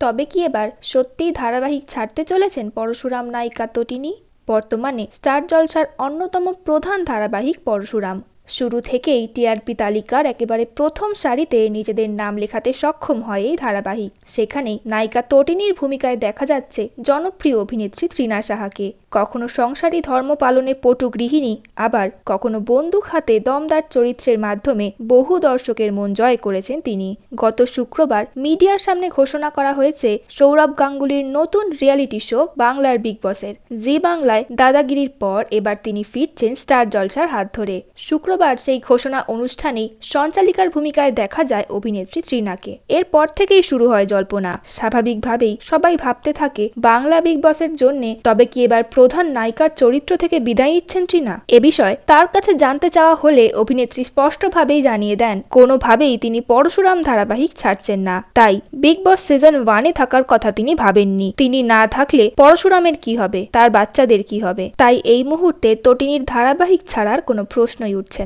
তবে কি এবার সত্যিই ধারাবাহিক ছাড়তে চলেছেন পরশুরাম নায়িকা তটিনী? বর্তমানে স্টার জলসার অন্যতম প্রধান ধারাবাহিক পরশুরাম। শুরু থেকেই টিআরপি তালিকার একেবারে প্রথম সারিতে নিজেদের নাম লেখাতে সক্ষম হয় এই ধারাবাহিক। সেখানেই নায়িকা তটিনীর ভূমিকায় দেখা যাচ্ছে জনপ্রিয় অভিনেত্রী তৃণা সাহাকে। কখনো সংসারী ধর্ম পালনে পটু গৃহিণী, আবার কখনো বন্দুক হাতে দমদার চরিত্রের মাধ্যমে বহু দর্শকের মন জয় করেছেন তিনি। গত শুক্রবার মিডিয়ার সামনে ঘোষণা করা হয়েছে সৌরভ গাঙ্গুলির নতুন রিয়ালিটি শো বাংলার বিগ বসের। জি বাংলায় দাদাগিরির পর এবার তিনি ফিরছেন স্টার জলসার হাত ধরে। শুক্রবার সেই ঘোষণা অনুষ্ঠানেই সঞ্চালিকার ভূমিকায় দেখা যায় অভিনেত্রী তৃণাকে। এরপর থেকেই শুরু হয় জল্পনা। স্বাভাবিকভাবেই সবাই ভাবতে থাকে বাংলা বিগ বসের জন্যে তবে কি এবার প্রধান নায়িকার চরিত্র থেকে বিদায় নিচ্ছেন তৃণা। এ বিষয়ে তার কাছে জানতে চাওয়া হলে অভিনেত্রী স্পষ্টভাবেই জানিয়ে দেন কোনোভাবেই তিনি পরশুরাম ধারাবাহিক ছাড়ছেন না। তাই বিগ বস সিজন 1-এ থাকার কথা তিনি ভাবেননি। তিনি না থাকলে পরশুরামের কি হবে, তার বাচ্চাদের কি হবে? তাই এই মুহূর্তে তটিনীর ধারাবাহিক ছাড়ার কোনো প্রশ্নই উঠছে না।